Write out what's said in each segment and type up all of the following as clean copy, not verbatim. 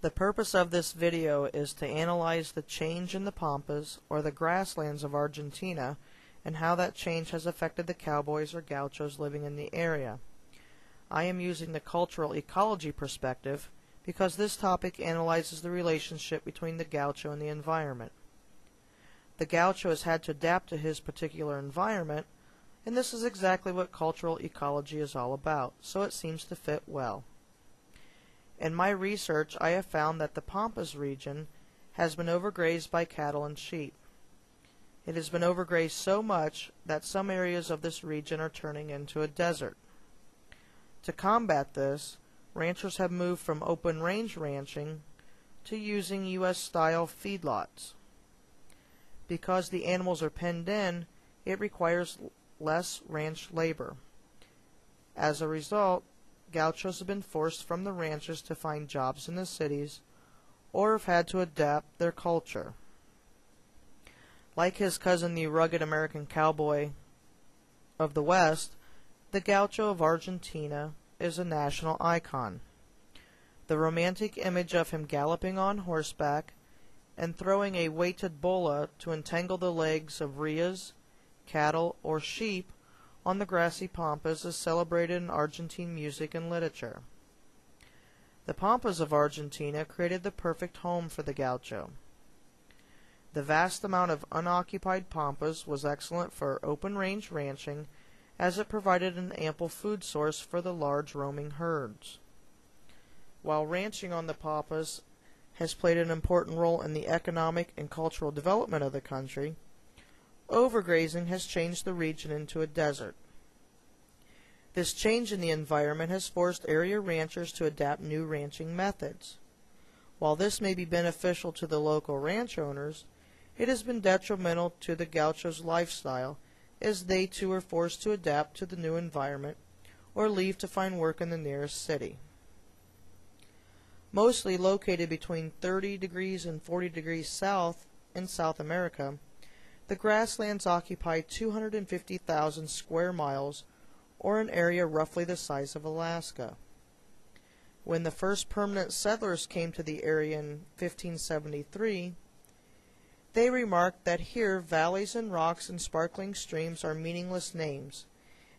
The purpose of this video is to analyze the change in the Pampas, or the grasslands of Argentina, and how that change has affected the cowboys or gauchos living in the area. I am using the cultural ecology perspective because this topic analyzes the relationship between the gaucho and the environment. The gaucho has had to adapt to his particular environment, and this is exactly what cultural ecology is all about, so it seems to fit well. In my research, I have found that the Pampas region has been overgrazed by cattle and sheep. It has been overgrazed so much that some areas of this region are turning into a desert. To combat this, ranchers have moved from open-range ranching to using U.S.-style feedlots. Because the animals are penned in, it requires less ranch labor. As a result, gauchos have been forced from the ranches to find jobs in the cities or have had to adapt their culture. Like his cousin, the rugged American cowboy of the West, the gaucho of Argentina is a national icon. The romantic image of him galloping on horseback and throwing a weighted bola to entangle the legs of rheas, cattle, or sheep on the grassy pampas is celebrated in Argentine music and literature. The Pampas of Argentina created the perfect home for the gaucho. The vast amount of unoccupied pampas was excellent for open-range ranching, as it provided an ample food source for the large roaming herds. While ranching on the Pampas has played an important role in the economic and cultural development of the country, overgrazing has changed the region into a desert. This change in the environment has forced area ranchers to adapt new ranching methods. While this may be beneficial to the local ranch owners, it has been detrimental to the gaucho's lifestyle, as they too are forced to adapt to the new environment or leave to find work in the nearest city. Mostly located between 30 degrees and 40 degrees south in South America, the grasslands occupy 250,000 square miles, or an area roughly the size of Alaska. When the first permanent settlers came to the area in 1573, they remarked that here valleys and rocks and sparkling streams are meaningless names,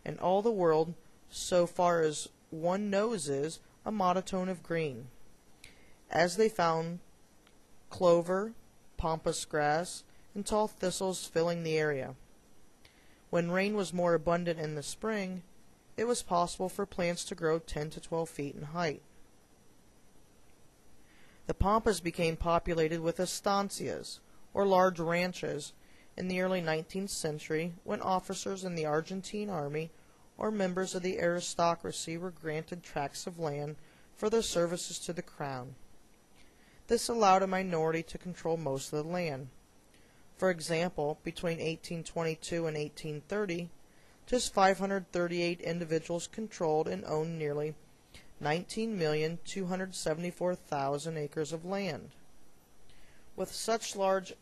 and all the world, so far as one knows, is a monotone of green. As they found clover, pampas grass, and tall thistles filling the area. When rain was more abundant in the spring, it was possible for plants to grow 10 to 12 feet in height. The Pampas became populated with estancias, or large ranches, in the early 19th century when officers in the Argentine army or members of the aristocracy were granted tracts of land for their services to the crown. This allowed a minority to control most of the land. For example, between 1822 and 1830, just 538 individuals controlled and owned nearly 19,274,000 acres of land. With such large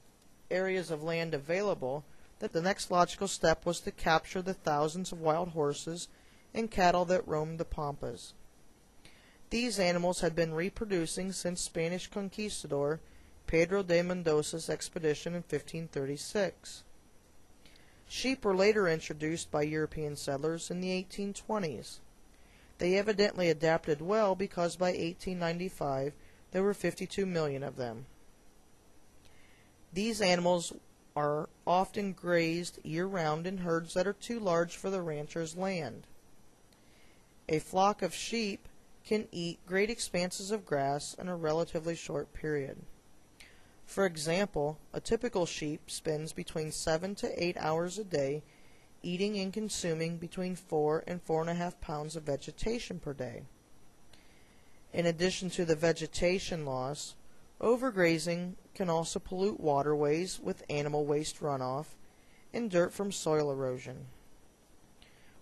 areas of land available, that the next logical step was to capture the thousands of wild horses and cattle that roamed the Pampas. These animals had been reproducing since Spanish conquistador Pedro de Mendoza's expedition in 1536. Sheep were later introduced by European settlers in the 1820s. They evidently adapted well because by 1895 there were 52 million of them. These animals are often grazed year-round in herds that are too large for the rancher's land. A flock of sheep can eat great expanses of grass in a relatively short period. For example, a typical sheep spends between 7 to 8 hours a day eating and consuming between 4 and 4.5 pounds of vegetation per day. In addition to the vegetation loss, overgrazing can also pollute waterways with animal waste runoff and dirt from soil erosion.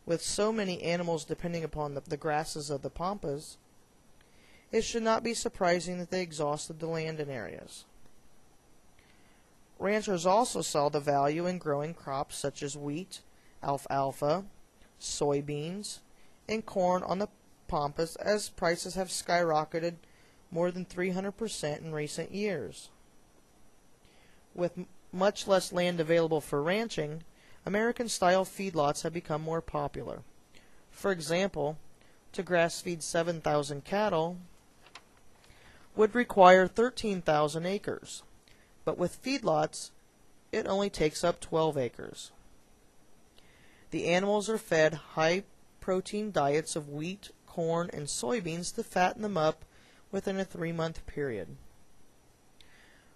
With so many animals depending upon the grasses of the Pampas, it should not be surprising that they exhausted the land in areas. Ranchers also saw the value in growing crops such as wheat, alfalfa, soybeans, and corn on the Pampas as prices have skyrocketed more than 300% in recent years. With much less land available for ranching, American-style feedlots have become more popular. For example, to grass-feed 7,000 cattle would require 13,000 acres, but with feedlots, it only takes up 12 acres. The animals are fed high-protein diets of wheat, corn, and soybeans to fatten them up within a 3-month period,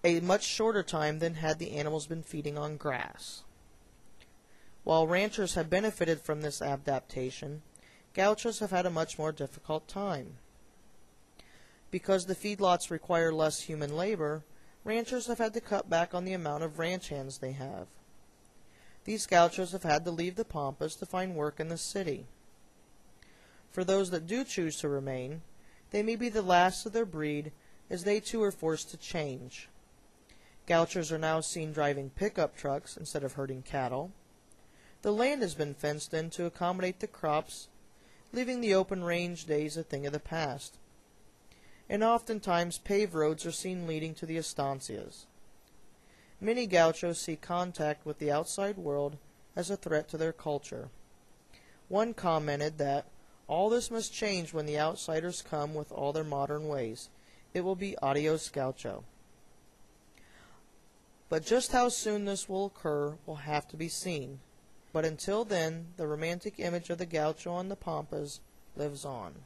a much shorter time than had the animals been feeding on grass. While ranchers have benefited from this adaptation, gauchos have had a much more difficult time. Because the feedlots require less human labor, ranchers have had to cut back on the amount of ranch hands they have. These gauchos have had to leave the Pampas to find work in the city. For those that do choose to remain, they may be the last of their breed, as they too are forced to change. Gauchos are now seen driving pickup trucks instead of herding cattle. The land has been fenced in to accommodate the crops, leaving the open range days a thing of the past. And oftentimes paved roads are seen leading to the estancias. Many gauchos see contact with the outside world as a threat to their culture. One commented that, "All this must change when the outsiders come with all their modern ways. It will be adios gaucho." But just how soon this will occur will have to be seen. But until then, the romantic image of the gaucho on the Pampas lives on.